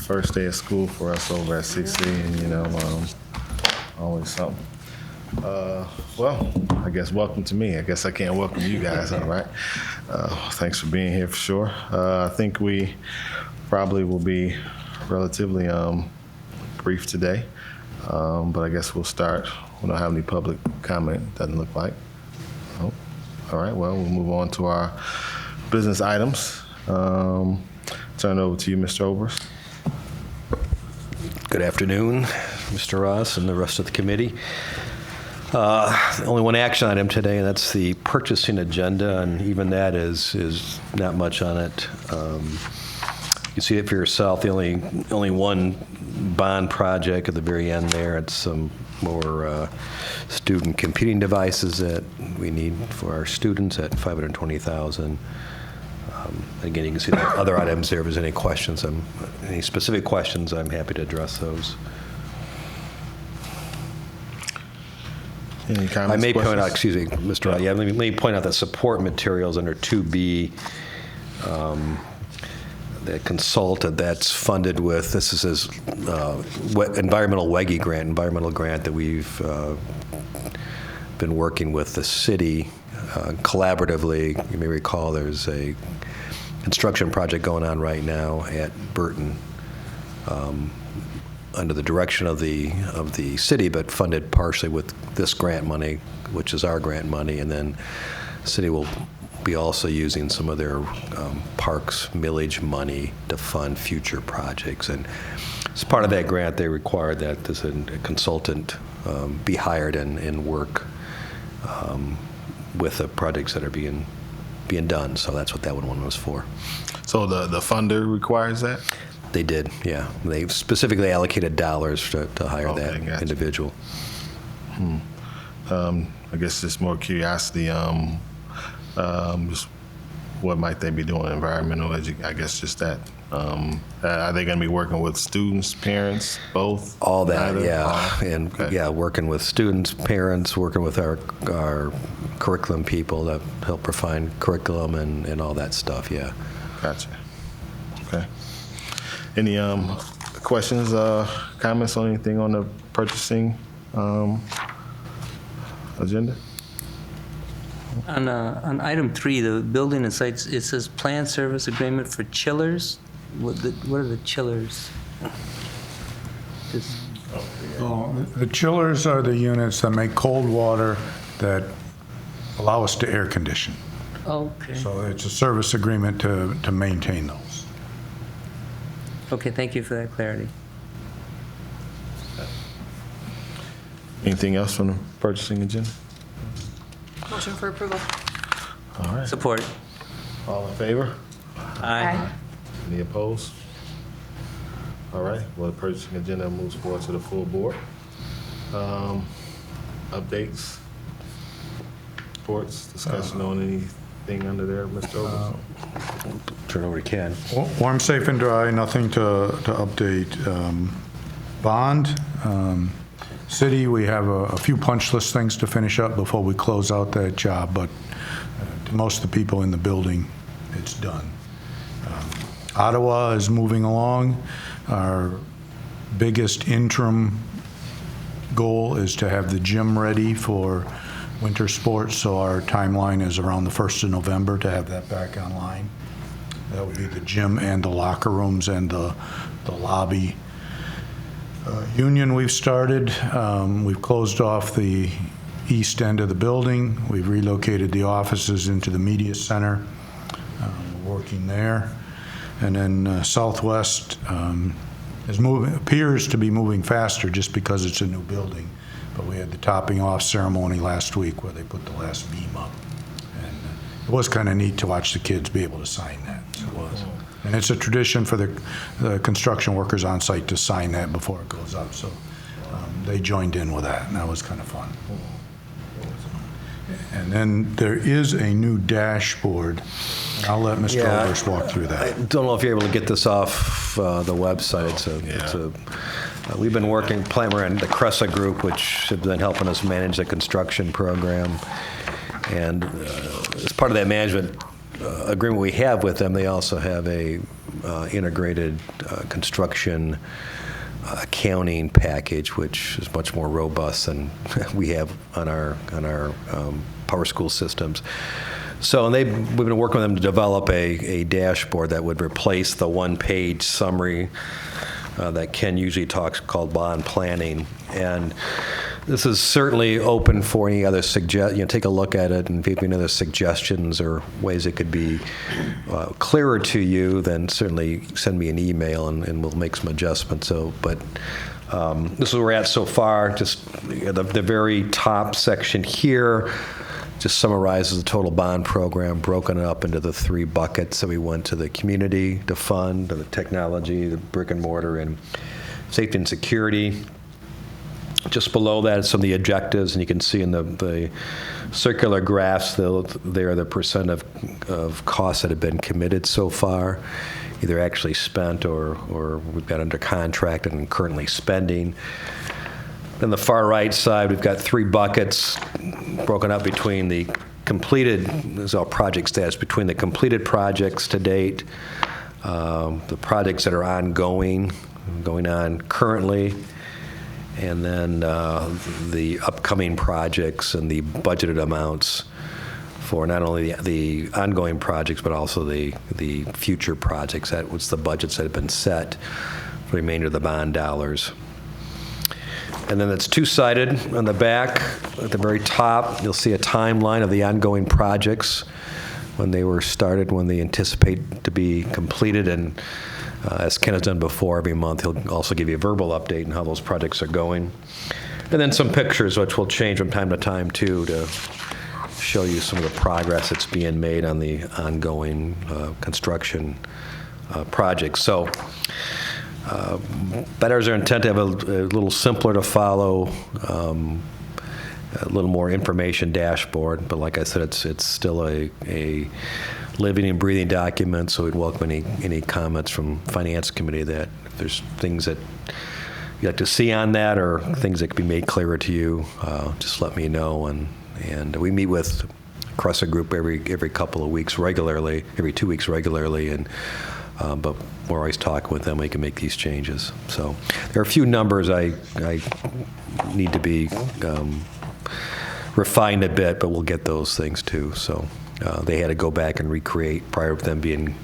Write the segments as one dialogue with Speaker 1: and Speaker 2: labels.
Speaker 1: First day of school for us over at 6C, and always something. Well, I guess welcome to me. I guess I can't welcome you guys, all right? Thanks for being here for sure. I think we probably will be relatively brief today, but I guess we'll start. We don't have any public comment, doesn't look like. Oh, all right, well, we'll move on to our business items. Turn it over to you, Mr. Overs.
Speaker 2: Good afternoon, Mr. Ross and the rest of the committee. Only one action item today, and that's the purchasing agenda, and even that is not much on it. You see it for yourself. The only one bond project at the very end there. It's some more student computing devices that we need for our students at $520,000. Again, you can see the other items there. If there's any questions, any specific questions, I'm happy to address those.
Speaker 1: Any comments?
Speaker 2: I may
Speaker 1: questions?
Speaker 2: point out, excuse me, Mr. Yeah, let me point out that support materials under 2B, the consultant that's funded with, this is his environmental grant that we've been working with the city collaboratively. You may recall there's a construction project going on right now at Burton under the direction of the city, but funded partially with this grant money, which is our grant money, and then the city will be also using some of their parks millage money to fund future projects. And as part of that grant, they required that this a consultant be hired and work with the projects that are being done. So that's what that one was for.
Speaker 1: So the funder requires that?
Speaker 2: They did, yeah. They specifically allocated dollars to hire that
Speaker 1: gotcha.
Speaker 2: individual.
Speaker 1: I guess just more curiosity. Just what might they be doing? Environmental I guess just that. Are they going to be working with students, parents, both?
Speaker 2: All that,
Speaker 1: Either?
Speaker 2: yeah. And
Speaker 1: okay.
Speaker 2: yeah, working with students, parents, working with our curriculum people that help refine curriculum and all that stuff, yeah.
Speaker 1: Gotcha. Okay. Any questions, comments on anything on the purchasing agenda?
Speaker 3: On item 3, the building and sites, it says plan service agreement for chillers. What are the chillers?
Speaker 4: The chillers are the units that make cold water that allow us to air condition.
Speaker 3: Okay.
Speaker 4: So it's a service agreement to maintain those.
Speaker 3: Okay, thank you for that clarity.
Speaker 1: Anything else from the purchasing agenda?
Speaker 5: Motion for approval.
Speaker 1: All right.
Speaker 3: Support.
Speaker 1: All in favor?
Speaker 3: Aye.
Speaker 1: Any opposed? All right. Well, the purchasing agenda moves forward to the full board. Updates, reports, discussion on anything under there, Mr. Overs?
Speaker 2: Turn over to Ken.
Speaker 4: Warm, safe, and dry, nothing to update. Bond, city, we have a few punch list things to finish up before we close out that job, but to most of the people in the building, it's done. Ottawa is moving along. Our biggest interim goal is to have the gym ready for winter sports, so our timeline is around the 1st of November to have that back online. That would be the gym and the locker rooms and the lobby. Union we've started. We've closed off the east end of the building. We've relocated the offices into the media center. We're working there. And then Southwest appears to be moving faster just because it's a new building. But we had the topping off ceremony last week where they put the last beam up. And it was kind of neat to watch the kids be able to sign that. So it was. And it's a tradition for the construction workers on site to sign that before it goes up. So they joined in with that, and that was kind of fun. And then there is a new dashboard. I'll let Mr. Overs walk through that.
Speaker 2: I don't know if you're able to get this off the website. We've been working, and the Cressa Group, which has been helping us manage the construction program. And as part of that management agreement we have with them, they also have a integrated construction accounting package, which is much more robust than we have on our Power School systems. So, and we've been working with them to develop a dashboard that would replace the one-page summary that Ken usually talks, called bond planning. And this is certainly open for any other take a look at it, and if you have any other suggestions or ways it could be clearer to you, then certainly send me an email and we'll make some adjustments. So, but this is where we're at so far. Just the very top section here just summarizes the total bond program, broken up into the 3 buckets. So we went to the community, to fund, to the technology, the brick and mortar, and safety and security. Just below that is some of the objectives, and you can see in the circular graphs there the percent of costs that have been committed so far, either actually spent or we've got under contract and currently spending. On the far right side, we've got 3 buckets broken up between the completed, this is all project status, between the completed projects to date, the projects that are ongoing, going on currently, and then the upcoming projects and the budgeted amounts for not only the ongoing projects, but also the future projects. That was the budgets that have been set for the remainder of the bond dollars. And then it's 2-sided on the back. At the very top, you'll see a timeline of the ongoing projects, when they were started, when they anticipate to be completed, and as Ken has done before, every month he'll also give you a verbal update on how those projects are going. And then some pictures, which will change from time to time, too, to show you some of the progress that's being made on the ongoing construction projects. So that is our intent, to have a little simpler to follow, a little more information dashboard. But like I said, it's still a living and breathing document, so we'd welcome any comments from Finance Committee that if there's things that you'd like to see on that or things that could be made clearer to you, just let me know. And we meet with Cressa Group every couple of weeks regularly, every 2 weeks regularly, and but we're always talking with them. We can make these changes. So there are a few numbers I need to be refined a bit, but we'll get those things too. So they had to go back and recreate prior to them being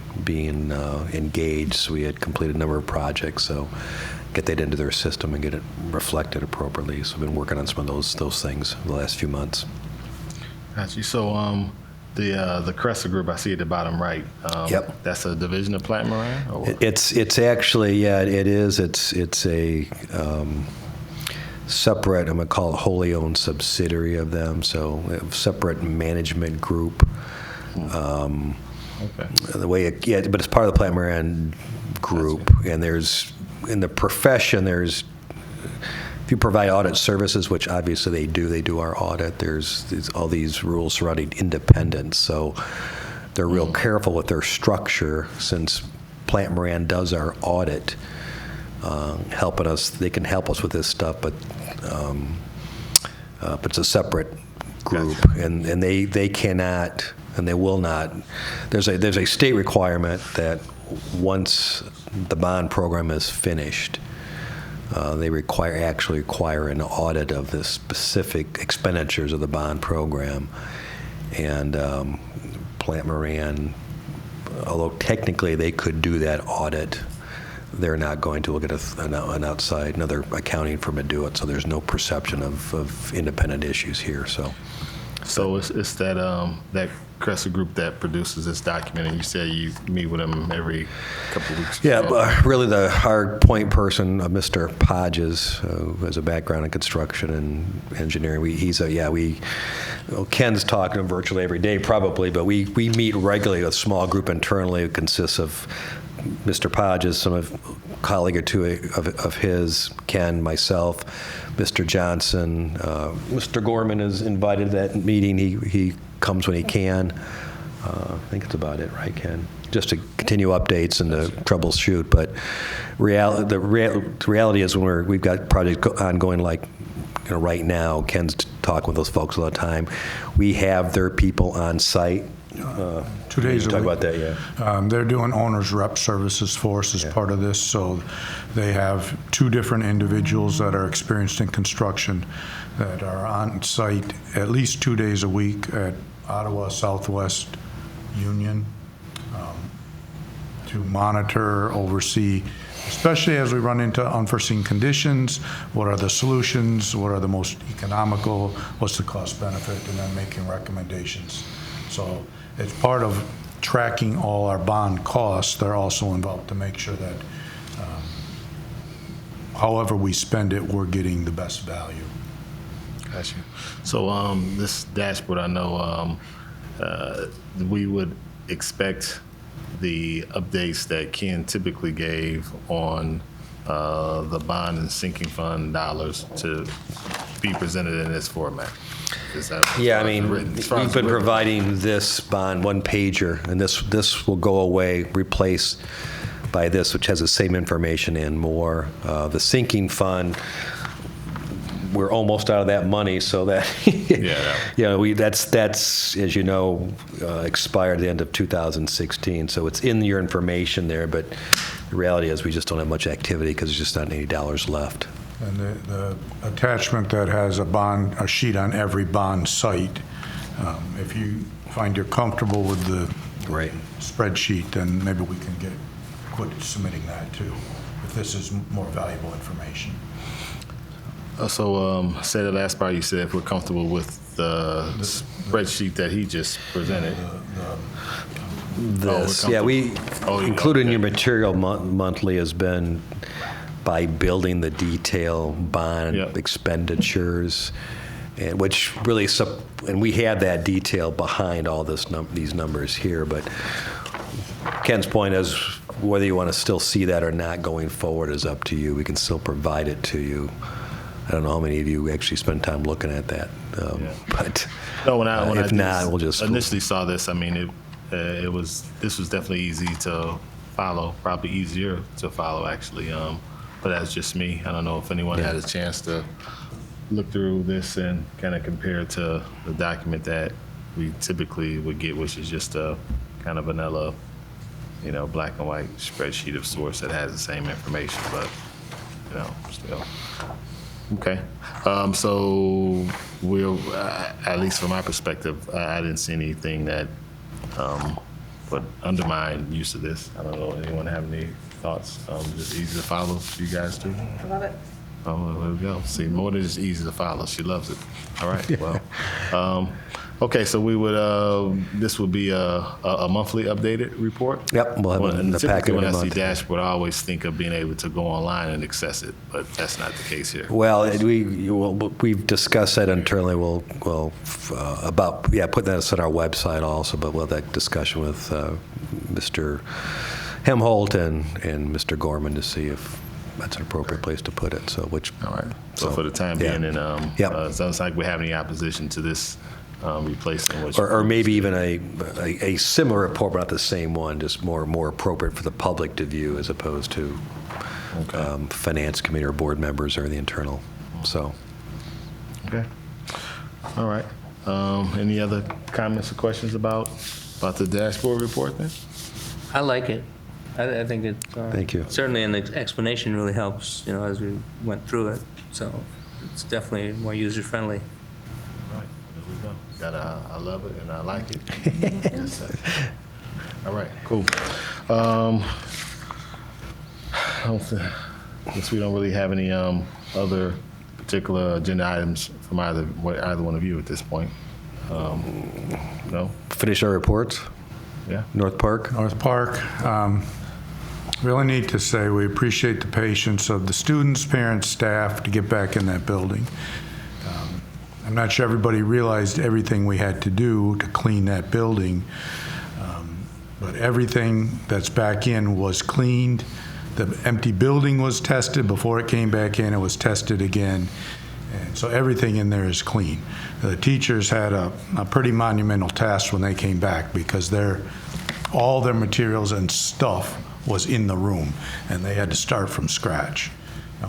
Speaker 2: engaged. So we had completed a number of projects. So get that into their system and get it reflected appropriately. So I've been working on some of those things the last few months.
Speaker 1: Gotcha. So the Cressa Group, I see at the bottom right.
Speaker 2: Yep.
Speaker 1: That's a division of Plant Moran? Or?
Speaker 2: It's actually, yeah, it is. It's a separate, I'm going to call it wholly owned subsidiary of them, so a separate management group.
Speaker 1: Okay.
Speaker 2: The way but it's part of the Plant Moran group, and there's, in the profession, there's, if you provide audit services, which obviously they do our audit, there's all these rules surrounding independence, so they're real careful with their structure, since Plant Moran does our audit, helping us. They can help us with this stuff, but it's a separate group, gotcha. and they cannot, and they will not. There's a state requirement that once the bond program is finished, they actually require an audit of the specific expenditures of the bond program, and Plant Moran, although technically they could do that audit, they're not going to look at another accounting firm to do it, so there's no perception of independent issues here. So
Speaker 1: it's that Cressa Group that produces this document, and you say you meet with them every couple of weeks?
Speaker 2: Yeah, but really our point person, Mr. Podges, who has a background in construction and engineering, Ken's talking to him virtually every day probably, but we meet regularly with a small group internally. It consists of Mr. Podges, a colleague or two of his, Ken, myself, Mr. Johnson. Mr. Gorman is invited to that meeting. He comes when he can. I think that's about it, right, Ken? Just to continue updates and to troubleshoot. But the reality is, when we've got projects ongoing, like right now, Ken's talking with those folks all the time. We have their people on site.
Speaker 4: 2 days a
Speaker 2: Talk
Speaker 4: week.
Speaker 2: about that, yeah.
Speaker 4: They're doing owner's rep services for us as part of this, so they have 2 different individuals that are experienced in construction that are on site at least 2 days a week at Ottawa Southwest Union to monitor, oversee, especially as we run into unforeseen conditions, what are the solutions, what are the most economical, what's the cost benefit, and then making recommendations. So it's part of tracking all our bond costs. They're also involved to make sure that however we spend it, we're getting the best value.
Speaker 1: Gotcha. So this dashboard, I know we would expect the updates that Ken typically gave on the bond and sinking fund dollars to be presented in this format. Is that
Speaker 2: Yeah, I mean,
Speaker 1: as far as
Speaker 2: we've been
Speaker 1: written?
Speaker 2: providing this bond one-pager, and this will go away, replaced by this, which has the same information and more. The sinking fund, we're almost out of that money, so that, that's, as you know, expired at the end of 2016, so it's in your information there, but the reality is we just don't have much activity because there's just not any dollars left.
Speaker 4: And the attachment that has a sheet on every bond site, if you find you're comfortable with the
Speaker 2: Right.
Speaker 4: spreadsheet, then maybe we can quit submitting that too, if this is more valuable information.
Speaker 1: So say the last part you said, if we're comfortable with the spreadsheet that he just presented.
Speaker 2: This,
Speaker 1: we're
Speaker 2: yeah, we
Speaker 1: Oh, yeah,
Speaker 2: included in
Speaker 1: okay.
Speaker 2: your material monthly has been by building the detail bond
Speaker 1: Yep.
Speaker 2: expenditures, and which really, and we have that detail behind all these numbers here, but Ken's point is whether you want to still see that or not going forward is up to you. We can still provide it to you. I don't know how many of you actually spend time looking at that, but
Speaker 1: No, when I
Speaker 2: if not, we'll just
Speaker 1: initially saw this, I mean, this was definitely easy to follow, probably easier to follow actually. But that's just me. I don't know if anyone had a chance to look through this and kind of compare it to the document that we typically would get, which is just a kind of vanilla, black and white spreadsheet of sorts that has the same information, but still. Okay. So we'll, at least from my perspective, I didn't see anything that would undermine use of this. I don't know, anyone have any thoughts? Just easy to follow, you guys do?
Speaker 5: I love it.
Speaker 1: Oh, there we go. See, more than just easy to follow. She loves it. All right, well. Okay, so we would, this would be a monthly updated report?
Speaker 2: Yep, we'll have it in the
Speaker 1: Typically
Speaker 2: packet
Speaker 1: when
Speaker 2: every
Speaker 1: I see
Speaker 2: month.
Speaker 1: dashboard, I always think of being able to go online and access it, but that's not the case here.
Speaker 2: Well, we've discussed that internally. We'll about putting that on our website also. But we'll have that discussion with Mr. Hemholt and Mr. Gorman to see if that's an appropriate place to put it. So
Speaker 1: All right. So for the time being, and
Speaker 2: Yep.
Speaker 1: it sounds like we have any opposition to this replacing what
Speaker 2: or maybe even a similar report, but not the same one, just more appropriate for the public to view as opposed to finance committee or board members or the internal. So.
Speaker 1: Okay. All right. Any other comments or questions about the dashboard report then?
Speaker 3: I like it. I think it.
Speaker 2: Thank you.
Speaker 3: Certainly, an explanation really helps, as we went through it. So it's definitely more user-friendly.
Speaker 1: All right. There we go. I love it and I like it. Yes, sir. All right. Cool. I guess we don't really have any other particular agenda items from either one of you at this point. No?
Speaker 2: Finish our reports.
Speaker 1: Yeah?
Speaker 2: North Park.
Speaker 4: North Park, really need to say we appreciate the patience of the students, parents, staff to get back in that building. I'm not sure everybody realized everything we had to do to clean that building, but everything that's back in was cleaned. The empty building was tested before it came back in. It was tested again. And so everything in there is clean. The teachers had a pretty monumental task when they came back because all their materials and stuff was in the room, and they had to start from scratch.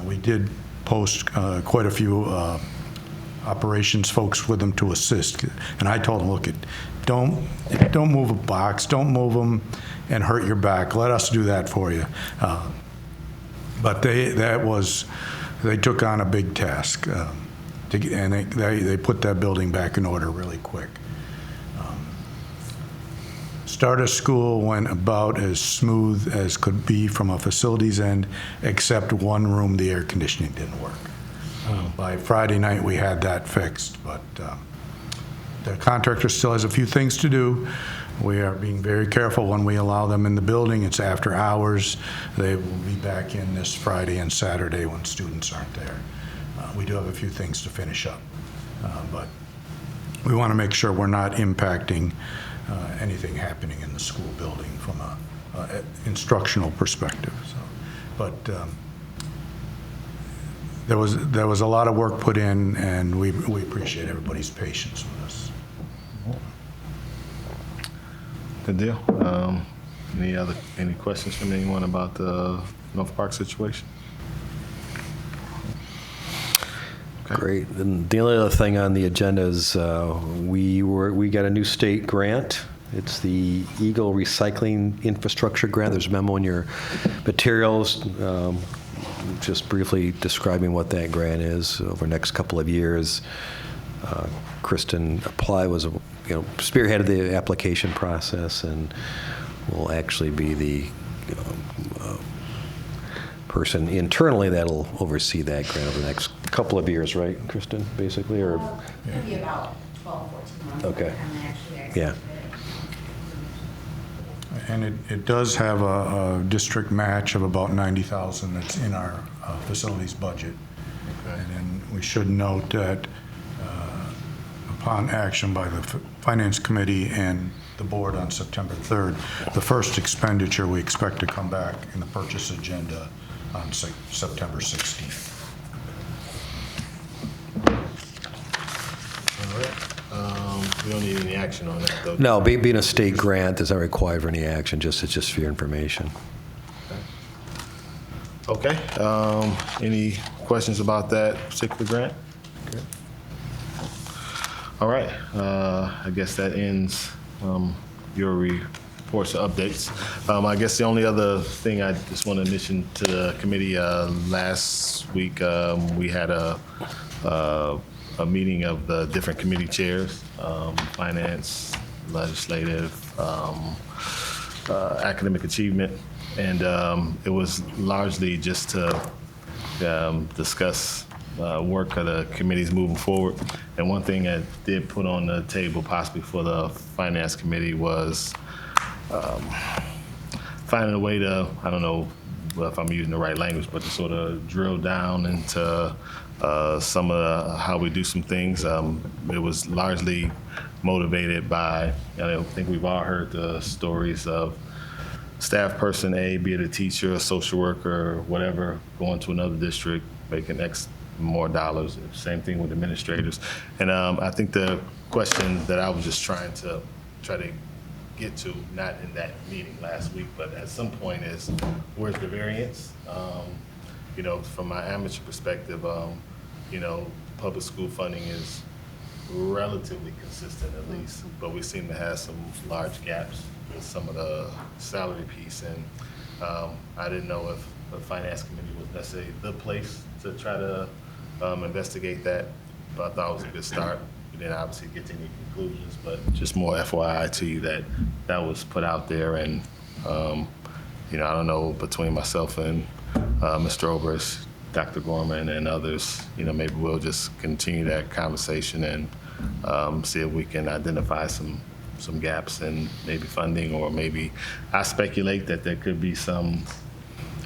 Speaker 4: We did post quite a few operations folks with them to assist. And I told them, look, don't move a box, don't move them and hurt your back. Let us do that for you. But they took on a big task, and they put that building back in order really quick. Start of school went about as smooth as could be from a facilities end, except one room, the air conditioning didn't work. By Friday night, we had that fixed, but the contractor still has a few things to do. We are being very careful when we allow them in the building. It's after hours. They will be back in this Friday and Saturday when students aren't there. We do have a few things to finish up, but we want to make sure we're not impacting anything happening in the school building from a instructional perspective. So, but there was a lot of work put in, and we appreciate everybody's patience with us.
Speaker 1: Good deal. Any questions from anyone about the North Park situation? Okay.
Speaker 2: Great. And the only other thing on the agenda is we got a new state grant. It's the Eagle Recycling Infrastructure Grant. There's a memo in your materials just briefly describing what that grant is over the next couple of years. Kristen spearheaded the application process and will actually be the person internally that'll oversee that grant over the next couple of years, right, Kristen, basically? Or
Speaker 6: It'll be about 12, 14 months.
Speaker 2: Okay.
Speaker 6: And then actually
Speaker 2: Yeah.
Speaker 4: And it does have a district match of about $90,000 that's in our facilities budget.
Speaker 1: Okay.
Speaker 4: And then we should note that upon action by the Finance Committee and the board on September 3rd, the first expenditure we expect to come back in the purchase agenda on September 16th.
Speaker 1: All right. We don't need any action on that, though.
Speaker 2: No, being a state grant is not required for any action. It's just for your information.
Speaker 1: Okay. Any questions about that particular grant? Okay. All right. I guess that ends your reports or updates. I guess the only other thing I just want to mention to the committee, last week we had a meeting of the different committee chairs, finance, legislative, academic achievement, and it was largely just to discuss work of the committees moving forward. And one thing I did put on the table possibly for the finance committee was finding a way to, I don't know if I'm using the right language, but to sort of drill down into some of how we do some things. It was largely motivated by, I think we've all heard the stories of staff person A, be it a teacher, a social worker, whatever, going to another district, making X more dollars. Same thing with administrators. And I think the question that I was just trying to get to, not in that meeting last week, but at some point is, where's the variance? From my amateur perspective, public school funding is relatively consistent at least, but we seem to have some large gaps with some of the salary piece. And I didn't know if the finance committee was necessarily the place to try to investigate that, but I thought it was a good start. We didn't obviously get to any conclusions, but just more FYI to you that was put out there. And I don't know, between myself and Mr. Oberst, Dr. Gorman, and others, maybe we'll just continue that conversation and see if we can identify some gaps in maybe funding, or maybe I speculate that there could be some,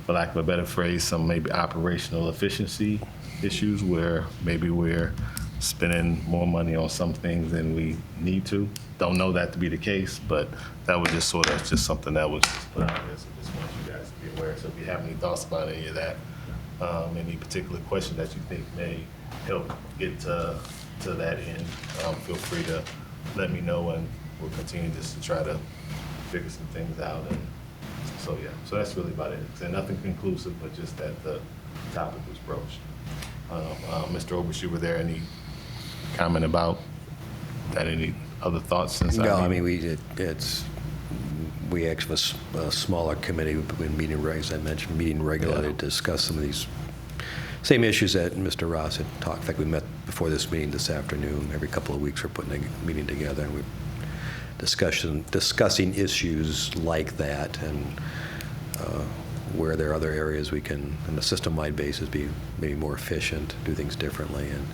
Speaker 1: for lack of a better phrase, some maybe operational efficiency issues where maybe we're spending more money on some things than we need to. Don't know that to be the case, but that was just sort of just something that was put out there. So just want you guys to be aware. So if you have any thoughts about any of that, any particular question that you think may help get to that end, feel free to let me know, and we'll continue just to try to figure some things out. And so that's really about it. So nothing conclusive, but just that the topic was broached. Mr. Oberst, you were there. Any comment about that? Any other thoughts since
Speaker 2: No, I
Speaker 1: meeting?
Speaker 2: mean, we actually have a smaller committee, we've been meeting, as I mentioned, meeting regularly to discuss some of these same issues that Mr. Ross had talked. In fact, we met before this meeting this afternoon. Every couple of weeks, we're putting a meeting together, and we're discussing issues like that, and where there are other areas we can, on a system-wide basis, be maybe more efficient, do things differently, and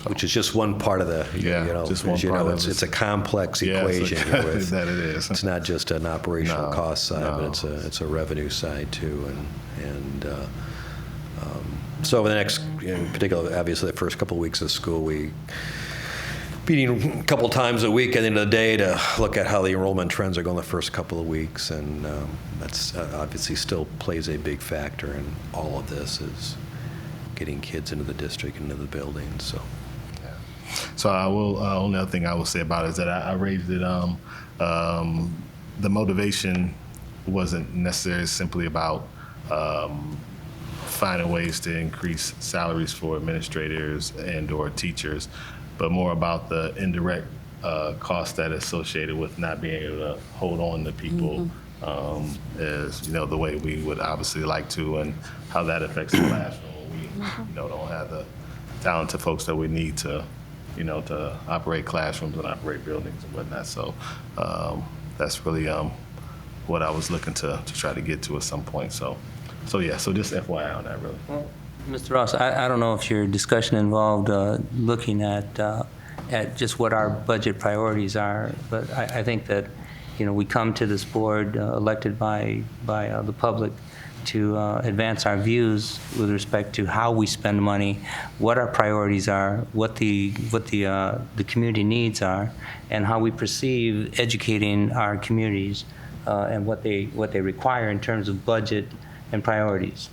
Speaker 2: which is just one part of the,
Speaker 1: Yeah,
Speaker 2: you know,
Speaker 1: just one
Speaker 2: as you
Speaker 1: part
Speaker 2: know,
Speaker 1: of it.
Speaker 2: it's a complex
Speaker 1: Yeah, it's
Speaker 2: equation.
Speaker 1: a-
Speaker 2: with,
Speaker 1: that it is.
Speaker 2: It's not just an operational
Speaker 1: No,
Speaker 2: cost side,
Speaker 1: no.
Speaker 2: but it's a revenue side too, so over the next, in particular, obviously the first couple of weeks of school, we meeting a couple times a week at the end of the day to look at how the enrollment trends are going the first couple of weeks, and that's obviously still plays a big factor in all of this, is getting kids into the district, into the building. So
Speaker 1: So I will. Only other thing I will say about it is that I raised it. The motivation wasn't necessarily simply about finding ways to increase salaries for administrators and/or teachers, but more about the indirect cost that is associated with not being able to hold on to people, as you know, the way we would obviously like to, and how that affects the classroom. We, don't have the talented folks that we need to, to operate classrooms and operate buildings and whatnot. So that's really what I was looking to try to get to at some point. So yeah. So just FYI on that, really.
Speaker 3: Well, Mr. Ross, I don't know if your discussion involved looking at just what our budget priorities are, but I think that, we come to this board elected by the public to advance our views with respect to how we spend money, what our priorities are, what the community needs are, and how we perceive educating our communities and what they require in terms of budget and priorities.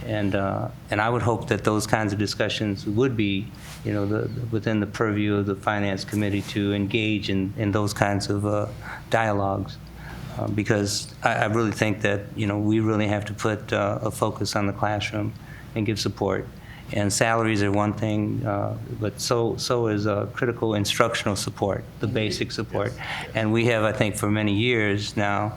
Speaker 3: And I would hope that those kinds of discussions would be, within the purview of the Finance Committee to engage in those kinds of dialogues. Because I really think that, we really have to put a focus on the classroom and give support. And salaries are one thing, but so is critical instructional support, the basic support. And we have, I think, for many years now,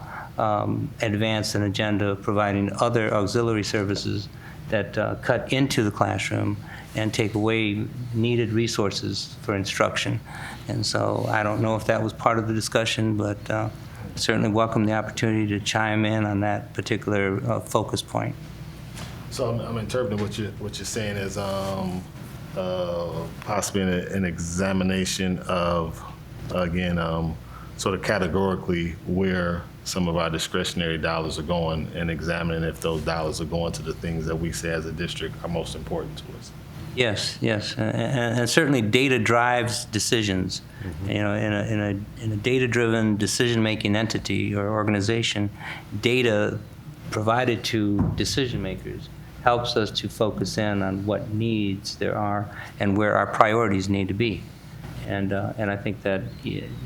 Speaker 3: advanced an agenda of providing other auxiliary services that cut into the classroom and take away needed resources for instruction. And so I don't know if that was part of the discussion, but certainly welcome the opportunity to chime in on that particular focus point.
Speaker 1: So I'm interpreting what you're saying as possibly an examination of, again, sort of categorically where some of our discretionary dollars are going, and examining if those dollars are going to the things that we say as a district are most important to us.
Speaker 3: Yes, and certainly data drives decisions. In a data-driven decision-making entity or organization, data provided to decision makers helps us to focus in on what needs there are and where our priorities need to be. And I think that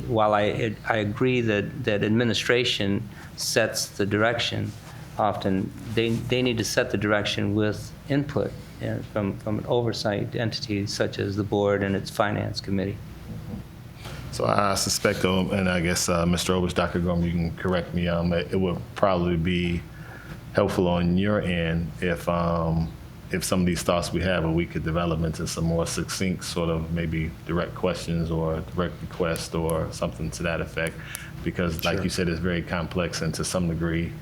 Speaker 3: while I agree that administration sets the direction, often they need to set the direction with input from an oversight entity such as the board and its finance committee.
Speaker 1: So I suspect, and I guess Mr. Ovich, Dr. Gorman, you can correct me, it would probably be helpful on your end if some of these thoughts we have, we could develop into some more succinct sort of maybe direct questions or direct requests or something to that effect, because like you said, it's very complex, and to some degree,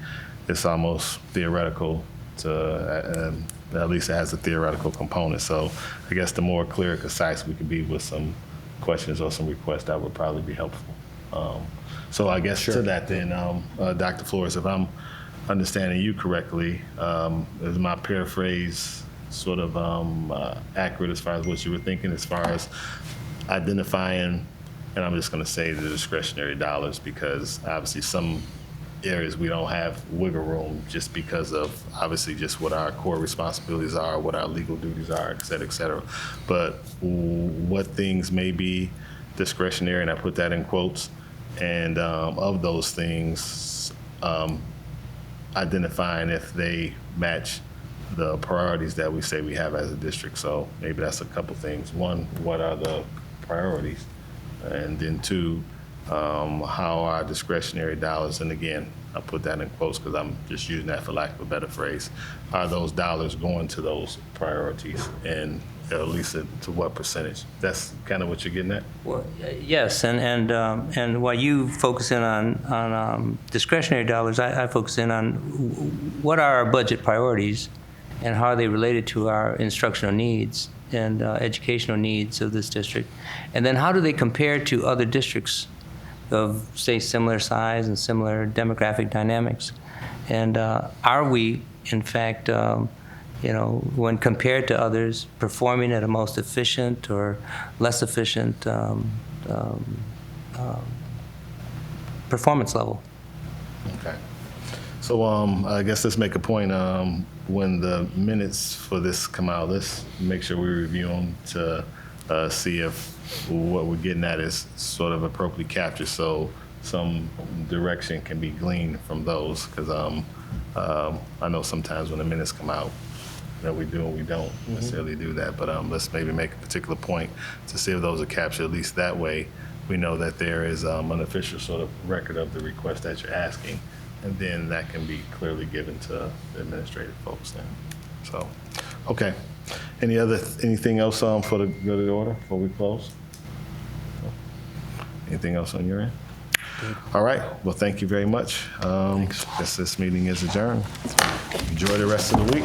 Speaker 1: it's almost theoretical to, at least it has a theoretical component. So I guess the more clear, concise we could be with some questions or some requests, that would probably be helpful. So I guess to that then, Dr. Flores, if I'm understanding you correctly, is my paraphrase sort of accurate as far as what you were thinking, as far as identifying, and I'm just going to say the discretionary dollars, because obviously some areas we don't have wiggle room just because of obviously just what our core responsibilities are, what our legal duties are, et cetera, et cetera. But what things may be discretionary, and I put that in quotes, and of those things, identifying if they match the priorities that we say we have as a district. So maybe that's a couple things. One, what are the priorities? And then two, how are discretionary dollars, and again, I put that in quotes because I'm just using that for lack of a better phrase, are those dollars going to those priorities, and at least to what percentage? That's kind of what you're getting at?
Speaker 3: Well, yes, and while you focus in on discretionary dollars, I focus in on what are our budget priorities and how are they related to our instructional needs and educational needs of this district, and then how do they compare to other districts of, say, similar size and similar demographic dynamics, and are we, in fact, when compared to others, performing at a most efficient or less efficient performance level?
Speaker 1: Okay. So I guess let's make a point. When the minutes for this come out, let's make sure we review them to see if what we're getting at is sort of appropriately captured, so some direction can be gleaned from those. Because I know sometimes when the minutes come out, we do and we don't necessarily do that. But let's maybe make a particular point to see if those are captured. At least that way, we know that there is an official sort of record of the request that you're asking, and then that can be clearly given to the administrative folks then. So, okay. Anything else for the good of the order before we close? Anything else on your end? All right. Well, thank you very much. I guess this meeting is adjourned. Enjoy the rest of the week.